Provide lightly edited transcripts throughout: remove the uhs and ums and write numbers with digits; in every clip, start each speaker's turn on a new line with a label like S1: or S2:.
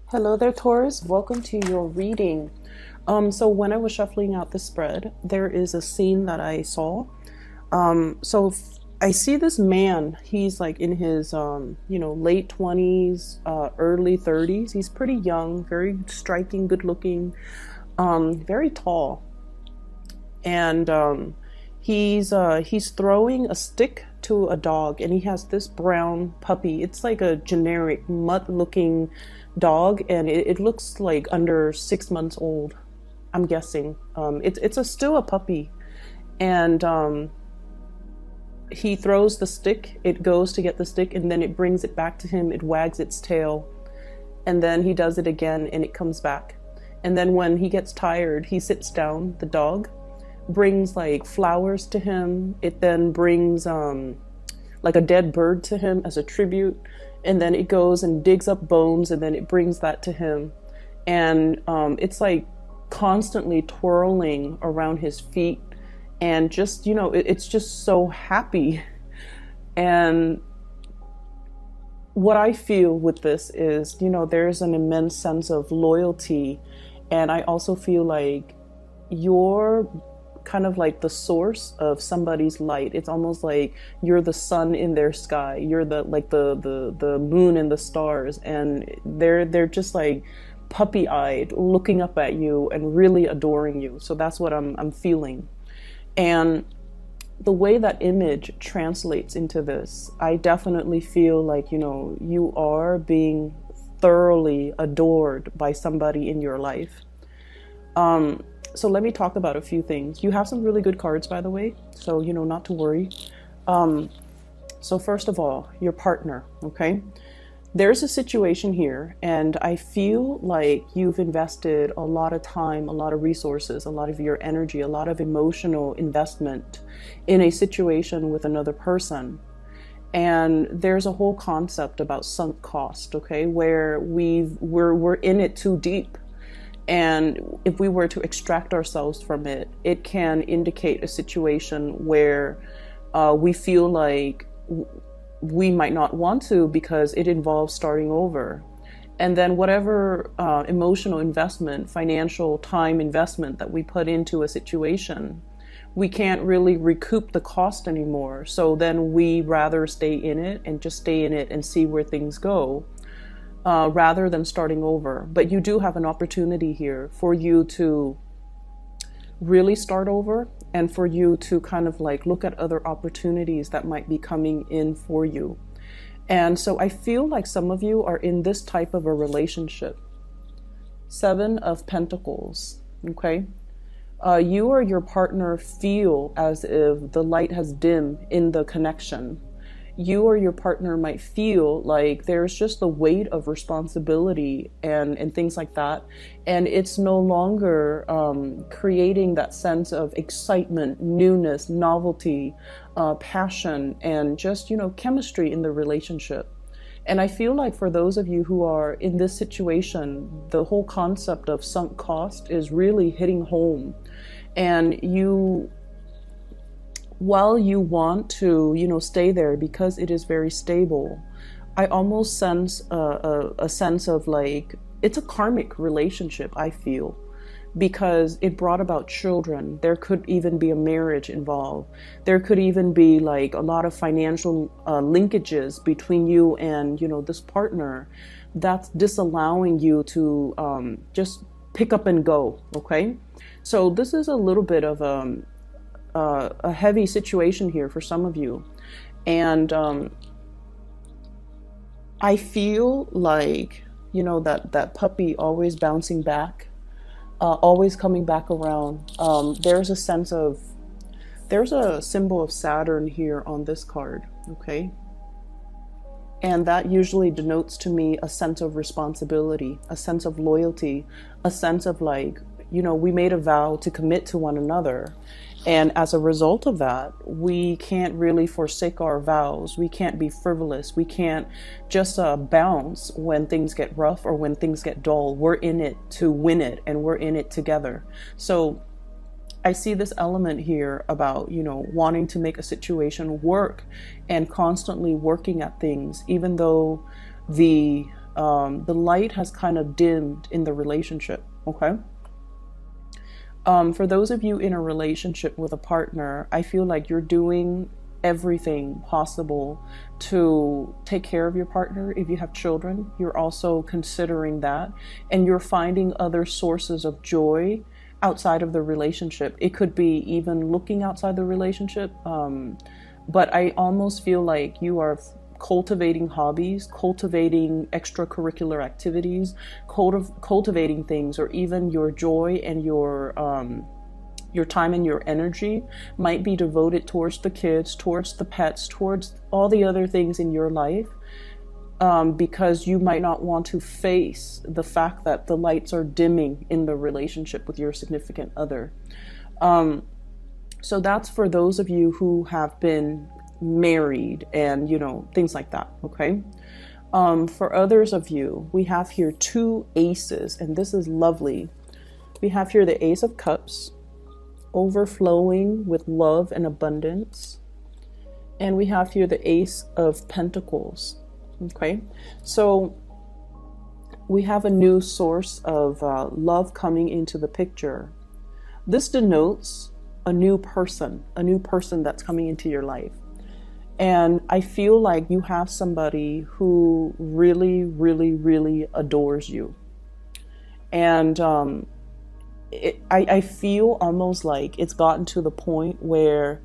S1: Hello there, Taurus. Welcome to your reading. So when I was shuffling out the spread, there is a scene that I saw. I see this man. He's like in his, late 20s, early 30s. He's pretty young, very striking, good looking, very tall. And he's throwing a stick to a dog, and he has this brown puppy. It's like a generic mutt looking dog, and it looks like under 6 months old, I'm guessing. Still a puppy. And he throws the stick, it goes to get the stick, and then it brings it back to him. It wags its tail, and then he does it again, and it comes back. And then when he gets tired, he sits down. The dog brings like flowers to him. It then brings like a dead bird to him as a tribute, and then it goes and digs up bones, and then it brings that to him. And it's like constantly twirling around his feet, and just it's just so happy. And what I feel with this is, there's an immense sense of loyalty, and I also feel like you're kind of like the source of somebody's light. It's almost like you're the sun in their sky. You're the moon and the stars, and they're just like puppy-eyed looking up at you and really adoring you. So that's what I'm feeling. And the way that image translates into this, I definitely feel like, you are being thoroughly adored by somebody in your life. So let me talk about a few things. You have some really good cards, by the way, so not to worry. So first of all, your partner, okay? There's a situation here, and I feel like you've invested a lot of time, a lot of resources, a lot of your energy, a lot of emotional investment in a situation with another person. And there's a whole concept about sunk cost, okay, where we're in it too deep. And if we were to extract ourselves from it, it can indicate a situation where we feel like we might not want to, because it involves starting over. And then whatever emotional investment, financial time investment that we put into a situation, we can't really recoup the cost anymore. So then we rather stay in it and just stay in it and see where things go. Rather than starting over. But you do have an opportunity here for you to really start over, and for you to kind of like look at other opportunities that might be coming in for you. And so I feel like some of you are in this type of a relationship. 7 of Pentacles, okay? You or your partner feel as if the light has dimmed in the connection. You or your partner might feel like there's just the weight of responsibility and things like that. And it's no longer creating that sense of excitement, newness, novelty, passion, and just, chemistry in the relationship. And I feel like for those of you who are in this situation, the whole concept of sunk cost is really hitting home. And while you want to, stay there because it is very stable, I almost sense a sense of like, it's a karmic relationship, I feel, because it brought about children. There could even be a marriage involved. There could even be like a lot of financial linkages between you and, this partner that's disallowing you to just pick up and go, okay? So this is a little bit of a heavy situation here for some of you. And I feel like, that puppy always bouncing back, always coming back around. There's a symbol of Saturn here on this card, okay? And that usually denotes to me a sense of responsibility, a sense of loyalty, a sense of like, we made a vow to commit to one another. And as a result of that, we can't really forsake our vows. We can't be frivolous. We can't just bounce when things get rough or when things get dull. We're in it to win it, and we're in it together. So I see this element here about, wanting to make a situation work and constantly working at things, even though the the light has kind of dimmed in the relationship. Okay. For those of you in a relationship with a partner, I feel like you're doing everything possible to take care of your partner. If you have children, you're also considering that, and you're finding other sources of joy outside of the relationship. It could be even looking outside the relationship, but I almost feel like you are cultivating hobbies, cultivating extracurricular activities, cultivating things, or even your joy and your time and your energy might be devoted towards the kids, towards the pets, towards all the other things in your life, because you might not want to face the fact that the lights are dimming in the relationship with your significant other. So that's for those of you who have been married and, things like that. Okay. For others of you, we have here 2 aces, and this is lovely. We have here the Ace of Cups, overflowing with love and abundance. And we have here the Ace of Pentacles. Okay. So we have a new source of love coming into the picture. This denotes a new person that's coming into your life. And I feel like you have somebody who really, really, really adores you. And I feel almost like it's gotten to the point where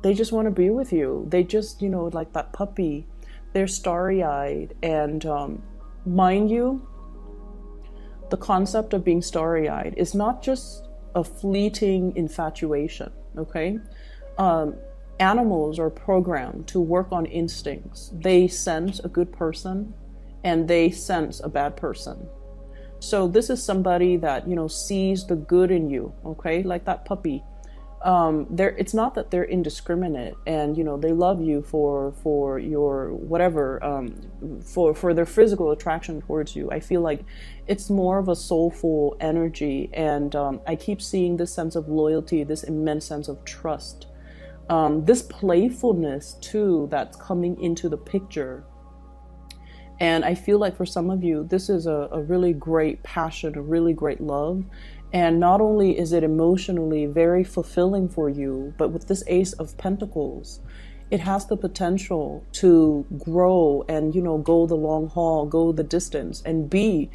S1: they just want to be with you. They just, like that puppy, they're starry-eyed. And mind you, the concept of being starry-eyed is not just a fleeting infatuation, okay? Animals are programmed to work on instincts. They sense a good person and they sense a bad person. So this is somebody that, sees the good in you, okay? Like that puppy. It's not that they're indiscriminate and, they love you for your whatever, for their physical attraction towards you. I feel like it's more of a soulful energy. And I keep seeing this sense of loyalty, this immense sense of trust. This playfulness too that's coming into the picture. And I feel like for some of you, this is a really great passion, a really great love. And not only is it emotionally very fulfilling for you, but with this Ace of Pentacles, it has the potential to grow and, go the long haul, go the distance, and be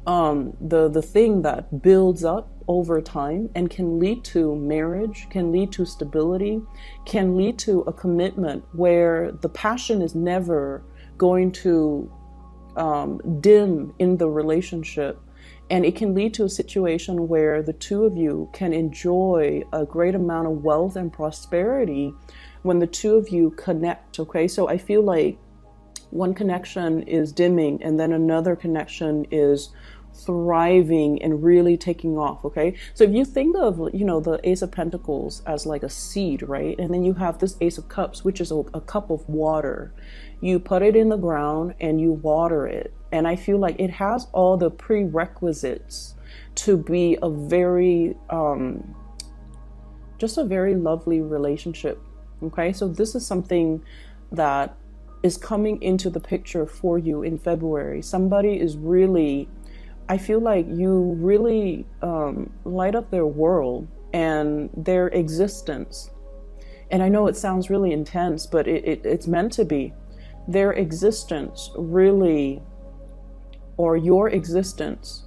S1: the thing that builds up over time and can lead to marriage, can lead to stability, can lead to a commitment where the passion is never going to dim in the relationship. And it can lead to a situation where the two of you can enjoy a great amount of wealth and prosperity when the two of you connect, okay? So I feel like one connection is dimming and then another connection is thriving and really taking off, okay? So if you think of, the Ace of Pentacles as like a seed, right? And then you have this Ace of Cups, which is a cup of water. You put it in the ground and you water it. And I feel like it has all the prerequisites to be a very, just a very lovely relationship, okay? So this is something that is coming into the picture for you in February. Somebody is really, I feel like you really light up their world and their existence. And I know it sounds really intense, but it's meant to be. Their existence really, or your existence,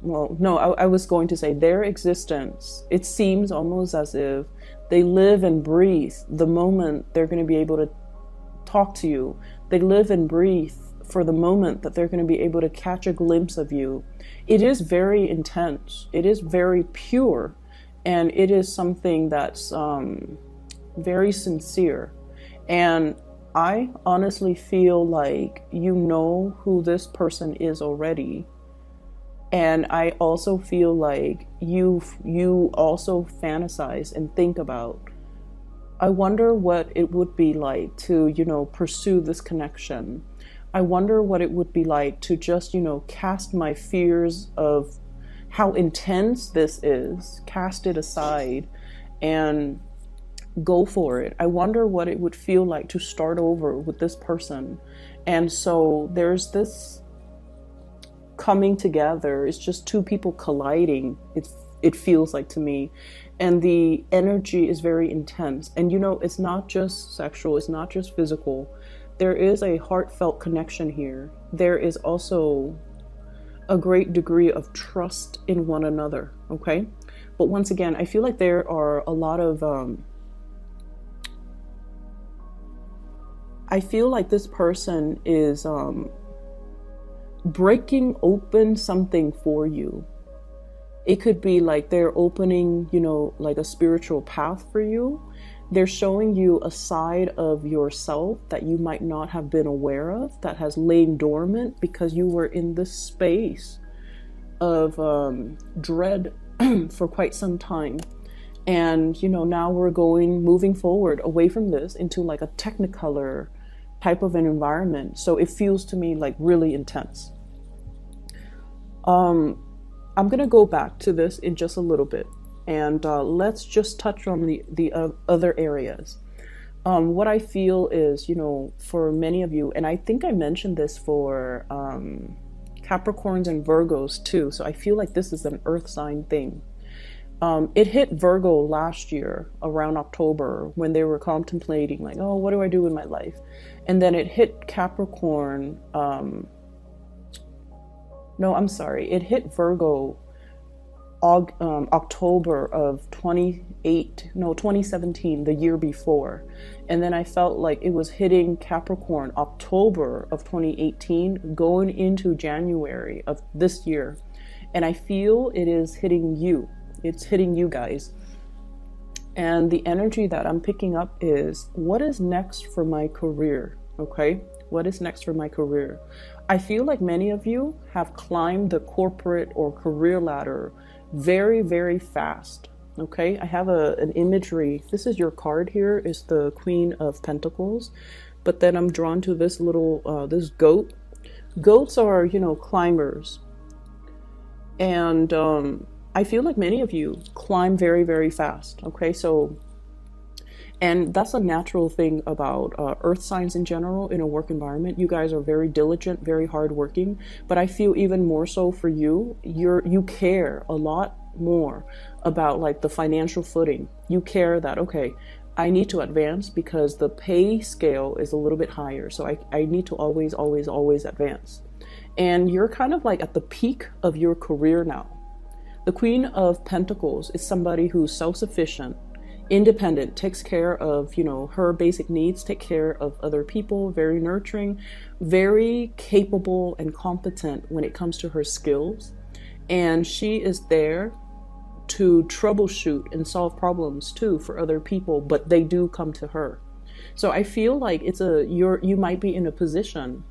S1: well, no, I was going to say their existence, it seems almost as if they live and breathe the moment they're going to be able to talk to you. They live and breathe for the moment that they're going to be able to catch a glimpse of you. It is very intense. It is very pure. And it is something that's very sincere. And I honestly feel like you know who this person is already. And I also feel like you also fantasize and think about, I wonder what it would be like to, pursue this connection. I wonder what it would be like to just, cast my fears of how intense this is, cast it aside and go for it. I wonder what it would feel like to start over with this person And so there's this coming together. It's just two people colliding. It feels like to me. And the energy is very intense. And you know, it's not just sexual, it's not just physical. There is a heartfelt connection here. There is also a great degree of trust in one another, okay? But once again, I feel like there are a lot of I feel like this person is breaking open something for you. It could be like they're opening, you know, like a spiritual path for you. They're showing you a side of yourself that you might not have been aware of, that has lain dormant because you were in this space of dread for quite some time. And, you know, now we're moving forward away from this into like a technicolor type of an environment. So it feels to me like really intense. I'm going to go back to this in just a little bit, and let's just touch on the other areas. What I feel is, you know, for many of you, and I think I mentioned this for Capricorns and Virgos too, so I feel like this is an earth sign thing. It hit Virgo last year around October when they were contemplating like, oh, what do I do with my life? And then it hit Capricorn. No, I'm sorry. It hit Virgo October of 2017, the year before. And then I felt like it was hitting Capricorn October of 2018, going into January of this year. And I feel it is hitting you. It's hitting you guys. And the energy that I'm picking up is, what is next for my career? Okay? What is next for my career? I feel like many of you have climbed the corporate or career ladder very, very fast. Okay, I have an imagery. This is your card here, is the Queen of Pentacles. But then I'm drawn to this little, this goat. Goats are, you know, climbers. And I feel like many of you climb very, very fast. Okay, so, and that's a natural thing about earth signs in general in a work environment. You guys are very diligent, very hardworking, but I feel even more so for you. You care a lot more about like the financial footing. You care that, okay, I need to advance because the pay scale is a little bit higher. So I need to always, always, always advance. And you're kind of like at the peak of your career now. The Queen of Pentacles is somebody who's self-sufficient, independent, takes care of, you know, her basic needs, take care of other people, very nurturing, very capable and competent when it comes to her skills. And she is there to troubleshoot and solve problems too for other people, but they do come to her. So I feel like you might be in a position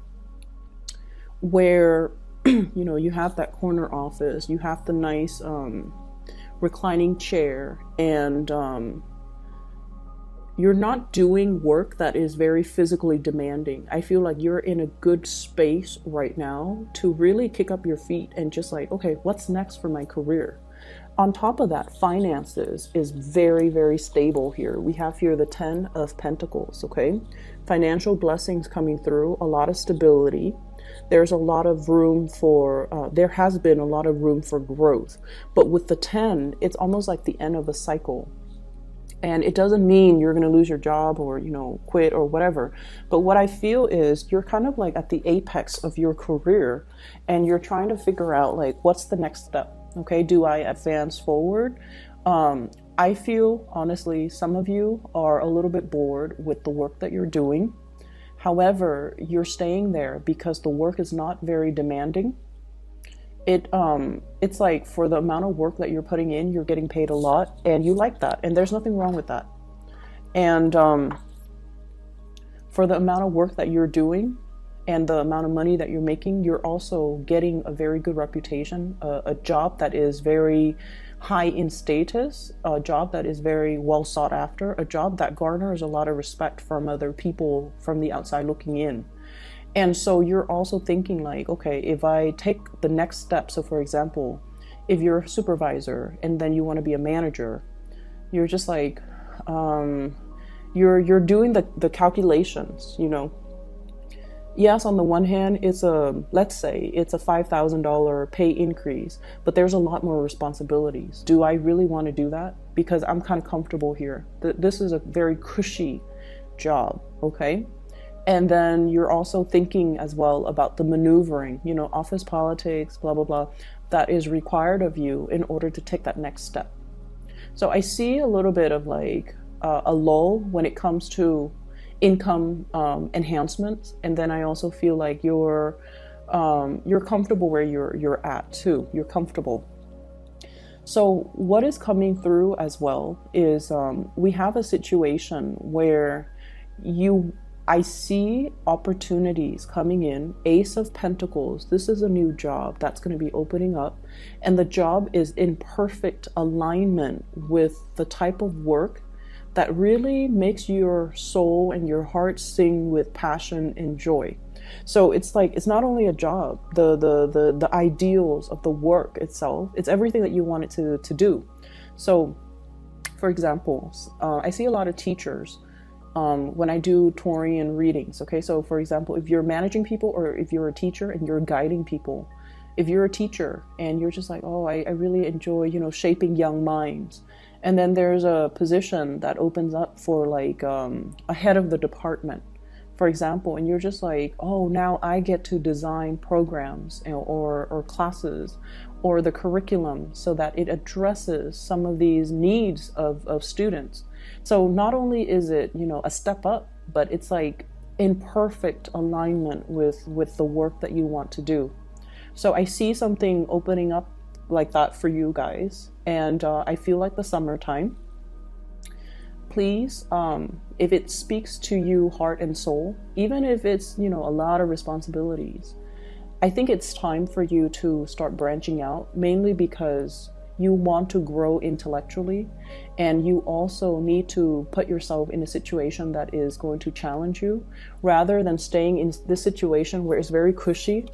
S1: where you know, you have that corner office, you have the nice reclining chair, and you're not doing work that is very physically demanding. I feel like you're in a good space right now to really kick up your feet and just like, okay, what's next for my career? On top of that, finances is very, very stable here. We have here the 10 of Pentacles, okay? Financial blessings coming through, a lot of stability. There's a lot of room for, there has been a lot of room for growth. But with the 10, it's almost like the end of a cycle. And it doesn't mean you're going to lose your job or, you know, quit or whatever. But what I feel is you're kind of like at the apex of your career and you're trying to figure out like, what's the next step? Okay, do I advance forward? I feel, honestly, some of you are a little bit bored with the work that you're doing. However, you're staying there because the work is not very demanding. It's like for the amount of work that you're putting in, you're getting paid a lot, and you like that, and there's nothing wrong with that. And for the amount of work that you're doing and the amount of money that you're making, you're also getting a very good reputation, a job that is very high in status, a job that is very well sought after, a job that garners a lot of respect from other people from the outside looking in. And so you're also thinking like, okay, if I take the next step, so for example, if you're a supervisor and then you want to be a manager, you're just like, you're doing the calculations, you know. Yes, on the one hand, let's say it's a $5,000 pay increase, but there's a lot more responsibilities. Do I really want to do that? Because I'm kind of comfortable here. This is a very cushy job, okay? And then you're also thinking as well about the maneuvering, office politics, blah, blah, blah, that is required of you in order to take that next step. So I see a little bit of like a lull when it comes to income enhancements, and then I also feel like you're comfortable where you're at too. You're comfortable. So what is coming through as well is we have a situation where I see opportunities coming in. Ace of Pentacles. This is a new job that's going to be opening up, and the job is in perfect alignment with the type of work that really makes your soul and your heart sing with passion and joy. So it's like, it's not only a job, the ideals of the work itself, it's everything that you want it to do. So for example, I see a lot of teachers when I do Taurian readings. Okay, so for example, if you're managing people, or if you're a teacher and you're guiding people, if you're a teacher and you're just like, oh, I really enjoy, shaping young minds. And then there's a position that opens up for like a head of the department, for example, and you're just like, oh, now I get to design programs, or classes, or the curriculum, so that it addresses some of these needs of students. So not only is it, a step up, but it's like in perfect alignment with the work that you want to do. So I see something opening up like that for you guys, and I feel like the summertime. Please, if it speaks to you heart and soul, even if it's a lot of responsibilities, I think it's time for you to start branching out, mainly because you want to grow intellectually, and you also need to put yourself in a situation that is going to challenge you, rather than staying in this situation where it's very cushy,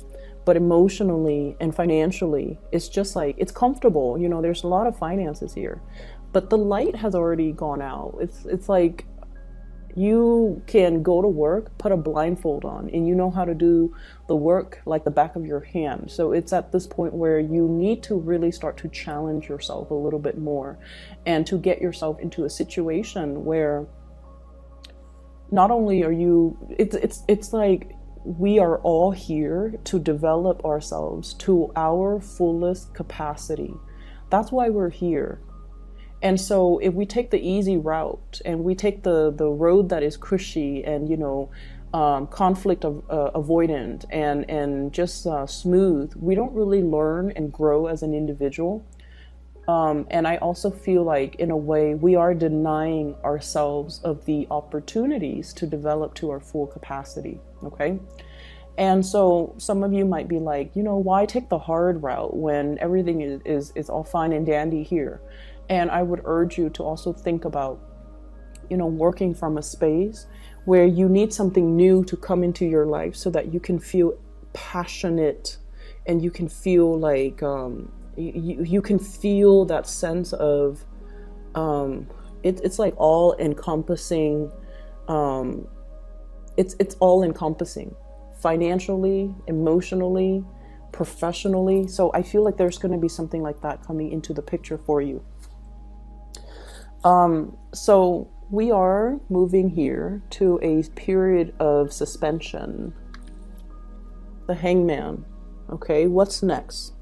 S1: but emotionally and financially, it's just like, it's comfortable. There's a lot of finances here, but the light has already gone out. It's like you can go to work, put a blindfold on, and you know how to do the work like the back of your hand. So it's at this point where you need to really start to challenge yourself a little bit more, and to get yourself into a situation where not only are you, it's like, we are all here to develop ourselves to our fullest capacity. That's why we're here. And so if we take the easy route, and we take the road that is cushy and, conflict avoidant and just smooth, we don't really learn and grow as an individual. And I also feel like, in a way, we are denying ourselves of the opportunities to develop to our full capacity, okay? And so some of you might be like, why take the hard route when everything is all fine and dandy here? And I would urge you to also think about, working from a space where you need something new to come into your life, so that you can feel passionate, and you can feel like, you can feel that sense of, it's like all encompassing. It's all encompassing, financially, emotionally, professionally. So I feel like there's going to be something like that coming into the picture for you. So we are moving here to a period of suspension. The Hangman. Okay, what's next?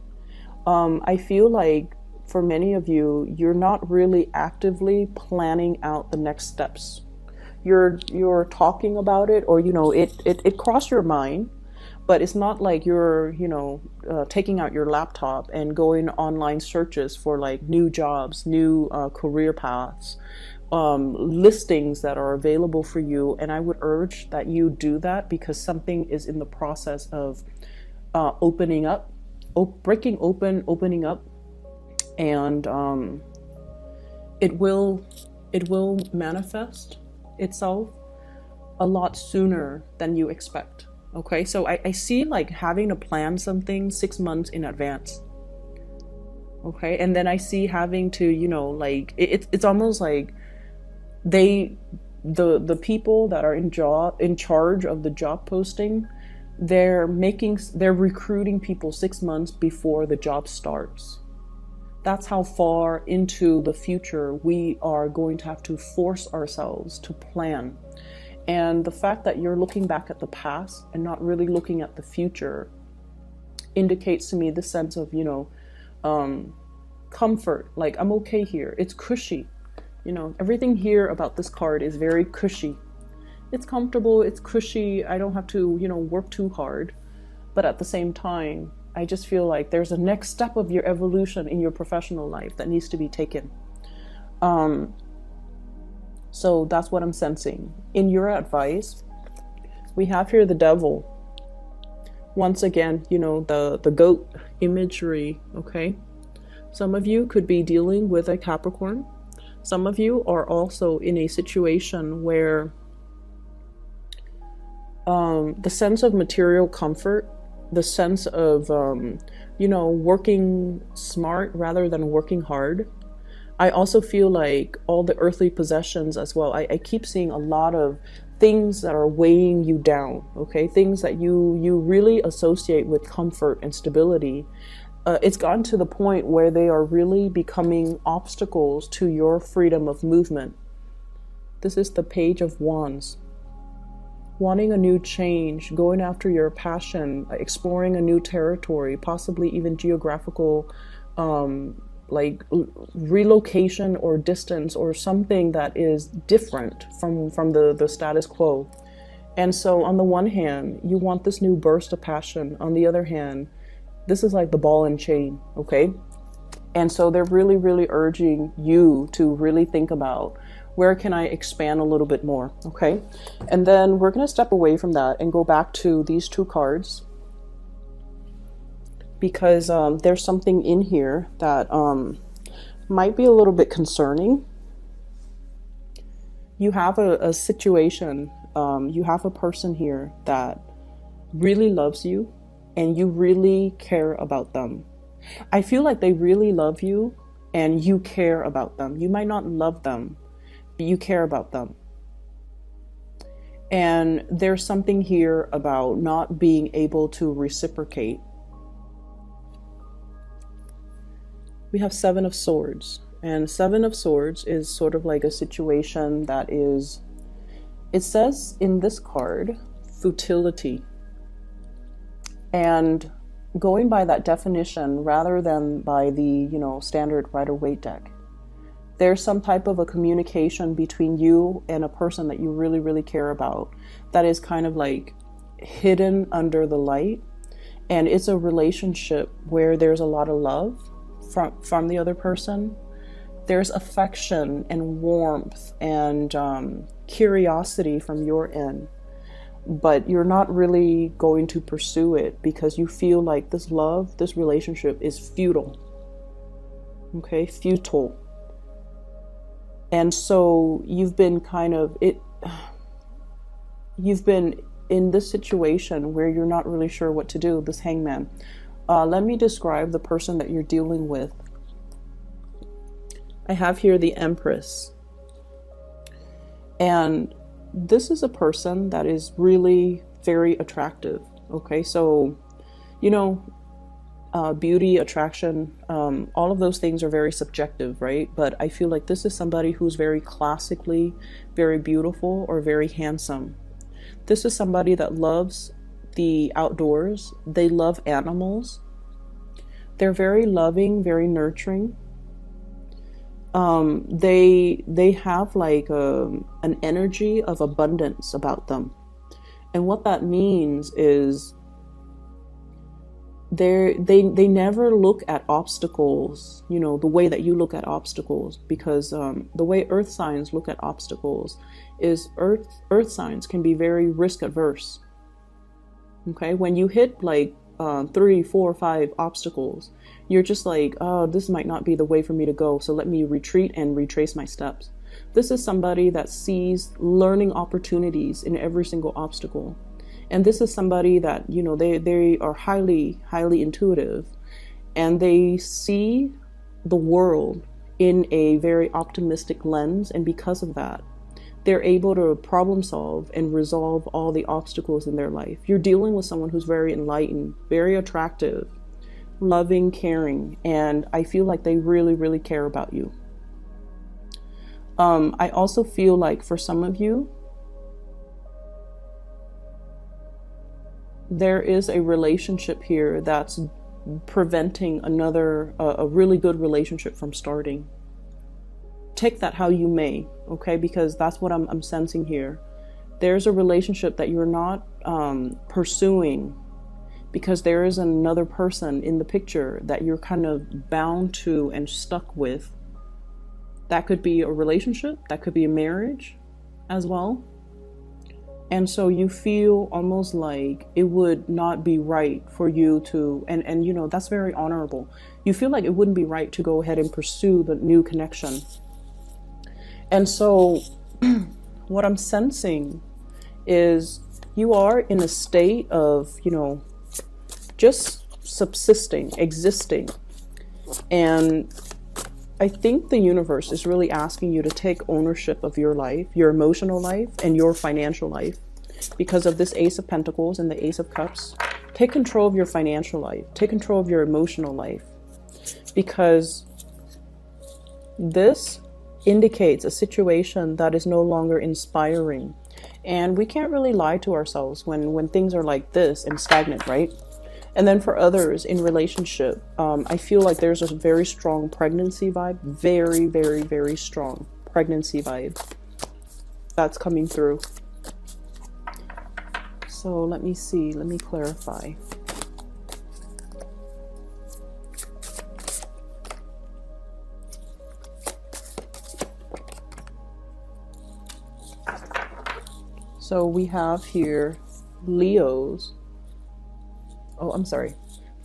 S1: I feel like for many of you, you're not really actively planning out the next steps. You're talking about it, or it crossed your mind, but it's not like you're taking out your laptop and going online searches for like new jobs, new career paths, listings that are available for you. And I would urge that you do that, because something is in the process of opening up, breaking open, opening up, and it will manifest itself a lot sooner than you expect. Okay, so I see like having to plan something 6 months in advance. Okay, and then I see having to, like it's almost like the people that are in charge of the job posting, they're recruiting people 6 months before the job starts. That's how far into the future we are going to have to force ourselves to plan. And the fact that you're looking back at the past and not really looking at the future indicates to me the sense of, comfort. Like, I'm okay here. It's cushy. Everything here about this card is very cushy. It's comfortable, it's cushy. I don't have to, work too hard. But at the same time, I just feel like there's a next step of your evolution in your professional life that needs to be taken. So that's what I'm sensing. In your advice, we have here the Devil. Once again, the goat imagery, okay? Some of you could be dealing with a Capricorn. Some of you are also in a situation where the sense of material comfort, the sense of, working smart rather than working hard. I also feel like all the earthly possessions as well. I keep seeing a lot of things that are weighing you down, okay? Things that you really associate with comfort and stability. It's gotten to the point where they are really becoming obstacles to your freedom of movement. This is the Page of Wands. Wanting a new change, going after your passion, exploring a new territory, possibly even geographical, relocation or distance or something that is different from the status quo. And so on the one hand, you want this new burst of passion. On the other hand, this is like the ball and chain, okay? And so they're really, really urging you to really think about, where can I expand a little bit more, okay? And then we're going to step away from that and go back to these two cards, because there's something in here that might be a little bit concerning. You have a situation, you have a person here that really loves you and you really care about them. I feel like they really love you and you care about them. You might not love them, but you care about them. And there's something here about not being able to reciprocate. We have Seven of Swords, and Seven of Swords is sort of like a situation that is, it says in this card, futility. And going by that definition rather than by the, standard Rider-Waite deck, there's some type of a communication between you and a person that you really, really care about that is kind of like hidden under the light. And it's a relationship where there's a lot of love from the other person. There's affection and warmth and curiosity from your end. But you're not really going to pursue it because you feel like this love, this relationship is futile. Okay, futile. And so you've been you've been in this situation where you're not really sure what to do, this Hangman. Let me describe the person that you're dealing with. I have here the Empress. And this is a person that is really very attractive. Okay, so, beauty, attraction, all of those things are very subjective, right? But I feel like this is somebody who's very classically, very beautiful or very handsome. This is somebody that loves the outdoors. They love animals. They're very loving, very nurturing. They have like an energy of abundance about them. And what that means is they never look at obstacles, the way that you look at obstacles, because the way earth signs look at obstacles is earth signs can be very risk adverse. Okay, when you hit like 3, 4, 5 obstacles, you're just like, oh, this might not be the way for me to go, so let me retreat and retrace my steps. This is somebody that sees learning opportunities in every single obstacle. And this is somebody that, they are highly, highly intuitive, and they see the world in a very optimistic lens. And because of that, they're able to problem solve and resolve all the obstacles in their life. You're dealing with someone who's very enlightened, very attractive, loving, caring, and I feel like they really, really care about you. I also feel like for some of you, there is a relationship here that's preventing a really good relationship from starting. Take that how you may, okay? Because that's what I'm sensing here. There's a relationship that you're not pursuing because there is another person in the picture that you're kind of bound to and stuck with. That could be a relationship, that could be a marriage as well. And so you feel almost like it would not be right for you to, and you know, that's very honorable. You feel like it wouldn't be right to go ahead and pursue the new connection. And so what I'm sensing is you are in a state of, you know, just subsisting, existing. And I think the universe is really asking you to take ownership of your life, your emotional life, and your financial life. Because of this Ace of Pentacles and the Ace of Cups, take control of your financial life. Take control of your emotional life. Because this indicates a situation that is no longer inspiring. And we can't really lie to ourselves when things are like this and stagnant, right? And then for others in relationship, I feel like there's a very strong pregnancy vibe. Very, very, very strong pregnancy vibe that's coming through. So let me see. Let me clarify. So we have here Leos. Oh, I'm sorry.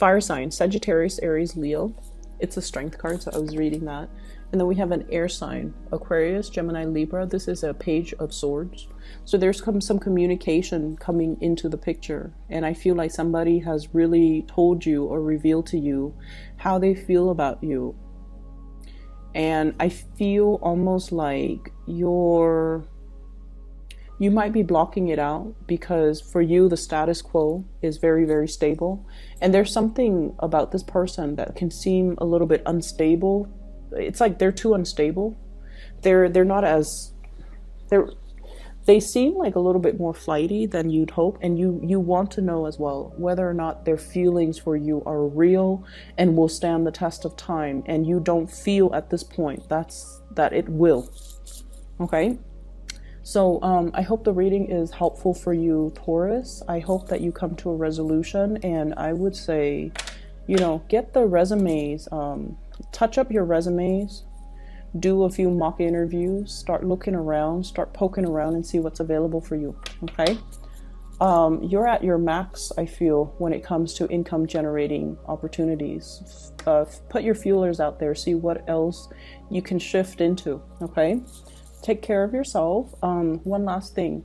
S1: Fire sign, Sagittarius, Aries, Leo. It's a strength card, so I was reading that. And then we have an air sign, Aquarius, Gemini, Libra. This is a Page of Swords. So there's some communication coming into the picture. And I feel like somebody has really told you or revealed to you how they feel about you. And I feel almost like you might be blocking it out because for you, the status quo is very, very stable. And there's something about this person that can seem a little bit unstable. It's like they're too unstable. They're not as, they seem like a little bit more flighty than you'd hope. And you want to know as well whether or not their feelings for you are real and will stand the test of time. And you don't feel at this point that it will. Okay. So I hope the reading is helpful for you, Taurus. I hope that you come to a resolution, and I would say, you know, get the resumes, touch up your resumes, do a few mock interviews, start looking around, start poking around and see what's available for you, okay? You're at your max, I feel, when it comes to income generating opportunities. Put your feelers out there, see what else you can shift into, okay? Take care of yourself. One last thing.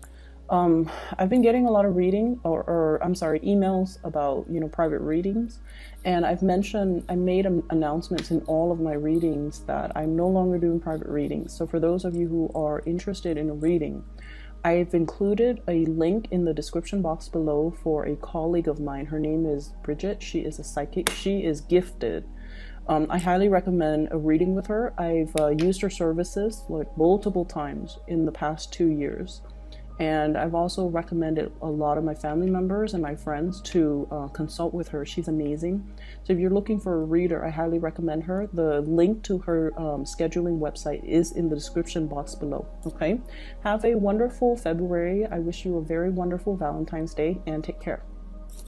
S1: I've been getting a lot of emails about, you know, private readings. And I made announcements in all of my readings that I'm no longer doing private readings. So for those of you who are interested in a reading, I've included a link in the description box below for a colleague of mine. Her name is Bridget. She is a psychic. She is gifted. I highly recommend a reading with her. I've used her services like multiple times in the past 2 years. And I've also recommended a lot of my family members and my friends to consult with her. She's amazing. So if you're looking for a reader, I highly recommend her. The link to her scheduling website is in the description box below. Okay? Have a wonderful February. I wish you a very wonderful Valentine's Day and take care.